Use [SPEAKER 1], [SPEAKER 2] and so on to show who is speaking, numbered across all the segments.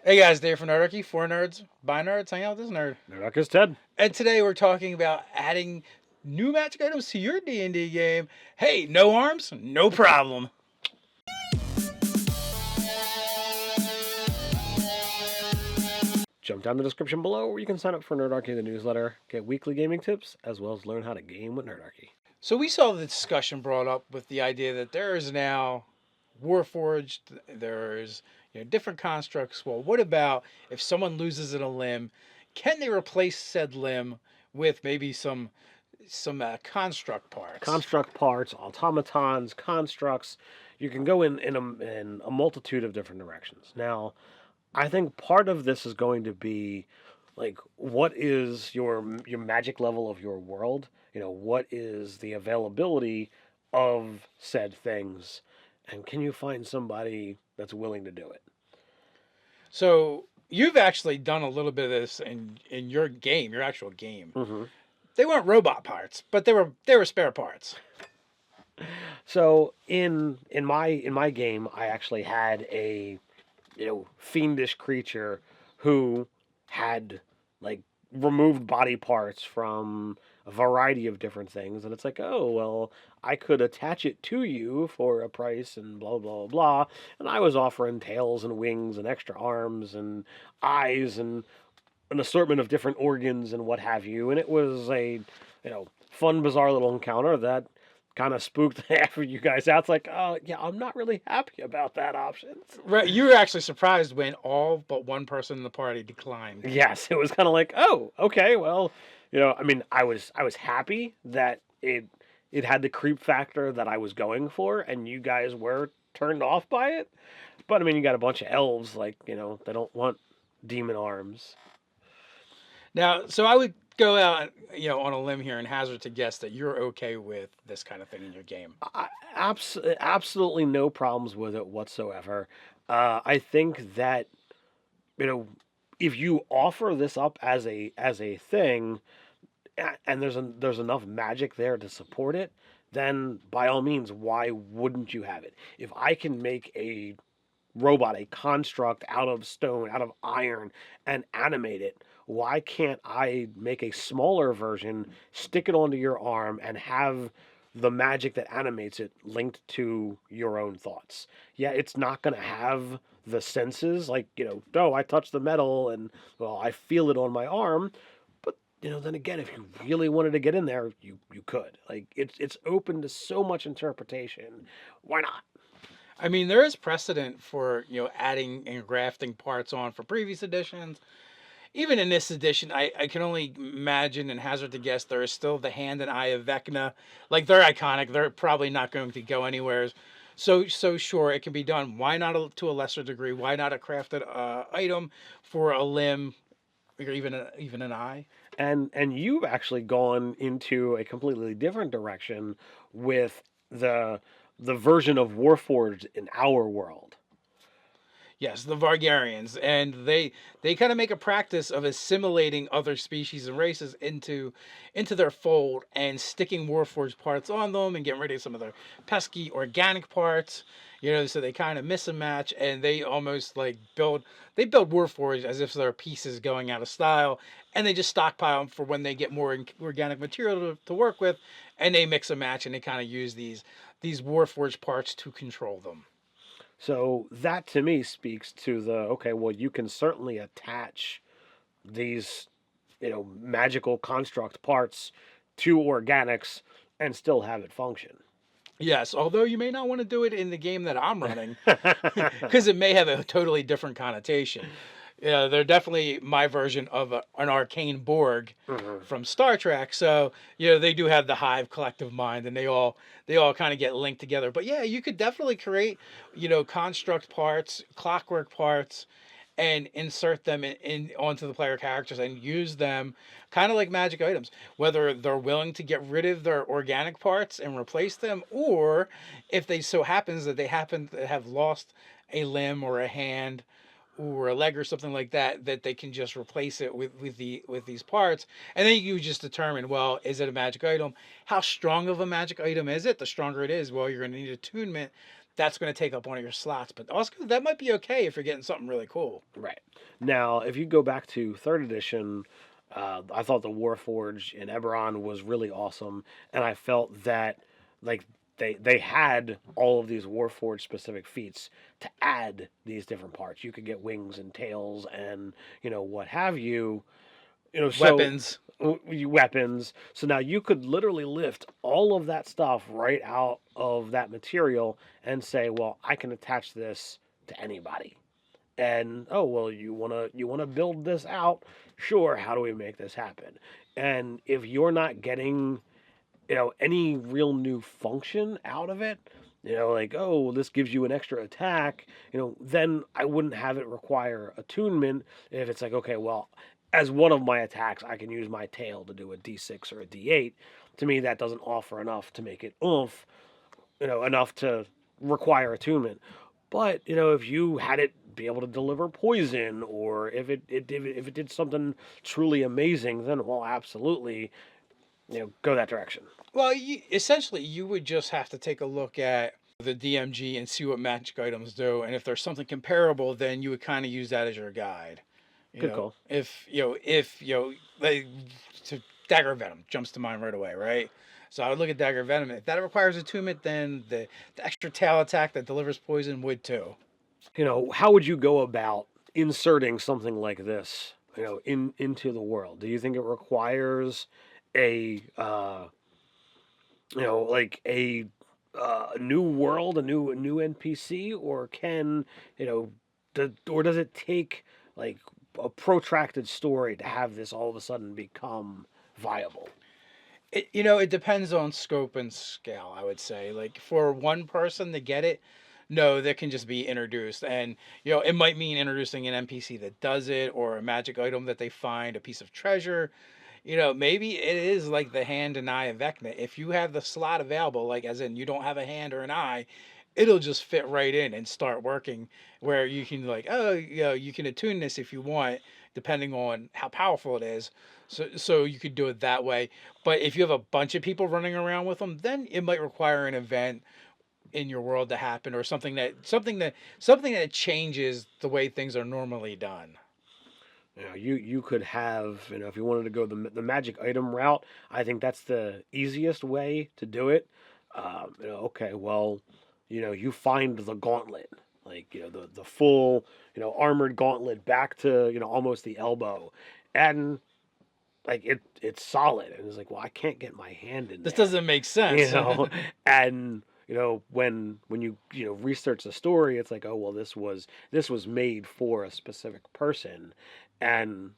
[SPEAKER 1] Hey guys, Dave from Nerdarchy, for nerds, by nerds, hang out with this nerd.
[SPEAKER 2] Nerdarchy's Ted.
[SPEAKER 1] And today we're talking about adding new magic items to your D&D game. Hey, no arms? No problem.
[SPEAKER 2] Jump down the description below where you can sign up for Nerdarchy the newsletter, get weekly gaming tips, as well as learn how to game with Nerdarchy.
[SPEAKER 1] So we saw the discussion brought up with the idea that there is now warforged, there's different constructs. Well, what about if someone loses a limb? Can they replace said limb with maybe some construct parts?
[SPEAKER 2] Construct parts, automatons, constructs. You can go in a multitude of different directions. Now, I think part of this is going to be like, what is your magic level of your world? What is the availability of said things, and can you find somebody that's willing to do it?
[SPEAKER 1] So you've actually done a little bit of this in your game, your actual game.
[SPEAKER 2] Mm-hmm.
[SPEAKER 1] They weren't robot parts, but they were spare parts.
[SPEAKER 2] So in my game, I actually had a fiendish creature who had like removed body parts from a variety of different things, and it's like, oh well, I could attach it to you for a price and blah blah blah. And I was offering tails and wings and extra arms and eyes and an assortment of different organs and what have you, and it was a fun, bizarre little encounter that kind of spooked half of you guys out. It's like, oh yeah, I'm not really happy about that option.
[SPEAKER 1] Right, you were actually surprised when all but one person in the party declined.
[SPEAKER 2] Yes, it was kind of like, oh, okay, well, I mean, I was happy that it had the creep factor that I was going for, and you guys were turned off by it. But I mean, you got a bunch of elves, like they don't want demon arms.
[SPEAKER 1] Now, so I would go out, on a limb here and hazard to guess that you're okay with this kind of thing in your game.
[SPEAKER 2] Absolutely no problems with it whatsoever. I think that if you offer this up as a thing, and there's enough magic there to support it, then by all means, why wouldn't you have it? If I can make a robot, a construct out of stone, out of iron, and animate it, why can't I make a smaller version, stick it onto your arm, and have the magic that animates it linked to your own thoughts? Yeah, it's not going to have the senses, like, oh, I touch the metal and, well, I feel it on my arm. But, then again, if you really wanted to get in there, you could. Like, it's open to so much interpretation. Why not?
[SPEAKER 1] I mean, there is precedent for, adding and grafting parts on for previous editions. Even in this edition, I can only imagine and hazard to guess there is still the hand and eye of Vecna. Like, they're iconic. They're probably not going to go anywhere. So sure, it can be done. Why not to a lesser degree? Why not a crafted item for a limb or even an eye?
[SPEAKER 2] And you've actually gone into a completely different direction with the version of Warforged in our world.
[SPEAKER 1] Yes, the Vargarians, and they kind of make a practice of assimilating other species and races into their fold and sticking Warforged parts on them and getting rid of some of their pesky organic parts. So they kind of miss a match, and they almost like build Warforged as if they're pieces going out of style, and they just stockpile them for when they get more organic material to work with, and they mix a match, and they kind of use these Warforged parts to control them.
[SPEAKER 2] So that to me speaks to okay, well, you can certainly attach these, magical construct parts to organics and still have it function.
[SPEAKER 1] Yes, although you may not want to do it in the game that I'm running because it may have a totally different connotation. Yeah, they're definitely my version of an arcane Borg from Star Trek. So, they do have the hive collective mind, and they all kind of get linked together. But yeah, you could definitely create, construct parts, clockwork parts, and insert them in onto the player characters and use them kind of like magic items. Whether they're willing to get rid of their organic parts and replace them, or if they so happens that they happen to have lost a limb or a hand or a leg or something like that, that they can just replace it with these parts. And then you just determine, well, is it a magic item? How strong of a magic item is it? The stronger it is, well, you're going to need attunement that's going to take up one of your slots. But also, that might be okay if you're getting something really cool.
[SPEAKER 2] Right. Now, if you go back to 3rd edition, I thought the Warforged in Eberron was really awesome, and I felt that like they had all of these Warforged specific feats to add these different parts. You could get wings and tails and what have you.
[SPEAKER 1] Weapons.
[SPEAKER 2] Weapons. So now you could literally lift all of that stuff right out of that material and say, well, I can attach this to anybody. And oh well, you wanna build this out? Sure. How do we make this happen? And if you're not getting any real new function out of it, like, oh, this gives you an extra attack, then I wouldn't have it require attunement. If it's like, okay, well, as one of my attacks, I can use my tail to do a D6 or a D8. To me, that doesn't offer enough to make it oomph, enough to require attunement. But, if you had it be able to deliver poison, or if it did something truly amazing, then, well, absolutely, go that direction.
[SPEAKER 1] Well, essentially, you would just have to take a look at the DMG and see what magic items do, and if there's something comparable, then you would kind of use that as your guide.
[SPEAKER 2] Good call.
[SPEAKER 1] If like, Dagger Venom jumps to mind right away, right? So I would look at Dagger Venom. If that requires attunement, then the extra tail attack that delivers poison would too.
[SPEAKER 2] How would you go about inserting something like this, into the world? Do you think it requires a like a new world, a new NPC, or can or does it take like a protracted story to have this all of a sudden become viable?
[SPEAKER 1] It depends on scope and scale, I would say. Like for one person to get it, no, that can just be introduced. And, it might mean introducing an NPC that does it, or a magic item that they find, a piece of treasure. Maybe it is like the hand and eye of Vecna. If you have the slot available, like as in you don't have a hand or an eye, it'll just fit right in and start working, where you can like, oh, you can attune this if you want, depending on how powerful it is. So you could do it that way. But if you have a bunch of people running around with them, then it might require an event in your world to happen, or something that changes the way things are normally done.
[SPEAKER 2] You could have, if you wanted to go the magic item route, I think that's the easiest way to do it. Okay, well, you find the gauntlet, like, the full, armored gauntlet back to, almost the elbow. And like it's solid. And it's like, well, I can't get my hand in
[SPEAKER 1] This
[SPEAKER 2] there.
[SPEAKER 1] doesn't make sense.
[SPEAKER 2] And when you research the story, it's like, oh well, this was made for a specific person. And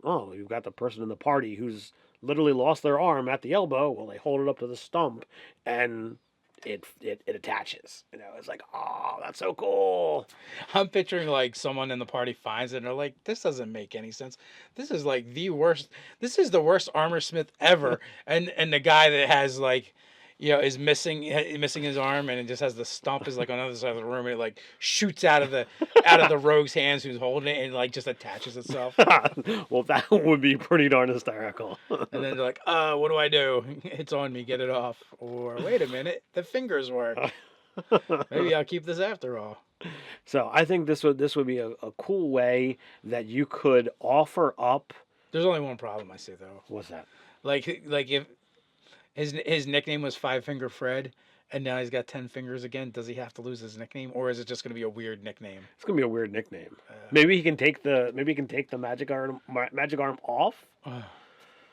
[SPEAKER 2] oh, you've got the person in the party who's literally lost their arm at the elbow. Well, they hold it up to the stump and it attaches. It's like, oh, that's so cool.
[SPEAKER 1] I'm picturing like someone in the party finds it and they're like, this doesn't make any sense. This is like the worst. This is the worst armor smith ever. And the guy that has like, is missing his arm, and it just has the stump is like on the other side of the room, and it like shoots out of the rogue's hands who's holding it, and like just attaches itself.
[SPEAKER 2] Well, that would be pretty darn hysterical.
[SPEAKER 1] And then they're like, what do I do? It's on me, get it off. Or wait a minute, the fingers work. Maybe I'll keep this after all.
[SPEAKER 2] So I think this would be a cool way that you could offer up.
[SPEAKER 1] There's only one problem I see though.
[SPEAKER 2] What's that?
[SPEAKER 1] Like if his nickname was Five Finger Fred, and now he's got 10 fingers again. Does he have to lose his nickname, or is it just going to be a weird nickname?
[SPEAKER 2] It's going to be a weird nickname. Maybe he can take the magic arm off.
[SPEAKER 1] Oh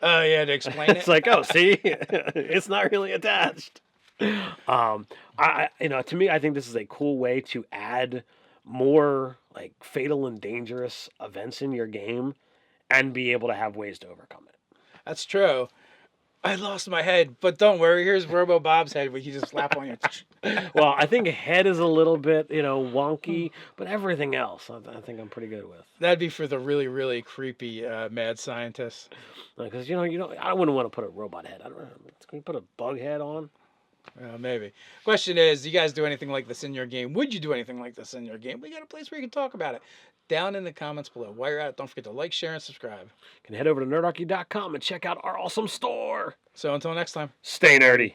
[SPEAKER 1] yeah, to explain it.
[SPEAKER 2] It's like, oh, see, it's not really attached. To me, I think this is a cool way to add more like fatal and dangerous events in your game, and be able to have ways to overcome it.
[SPEAKER 1] That's true. I lost my head, but don't worry. Here's Robo Bob's head, where you just slap on your.
[SPEAKER 2] Well, I think head is a little bit, wonky, but everything else, I think I'm pretty good with.
[SPEAKER 1] That'd be for the really, really creepy mad scientists.
[SPEAKER 2] Because I wouldn't want to put a robot head. I don't know. Can you put a bug head on?
[SPEAKER 1] Maybe. Question is, do you guys do anything like this in your game? Would you do anything like this in your game? We got a place where you can talk about it. Down in the comments below. While you're at it, don't forget to like, share, and subscribe. You
[SPEAKER 2] can head over to nerdarchy.com and check out our awesome store.
[SPEAKER 1] So until next time,
[SPEAKER 2] stay nerdy.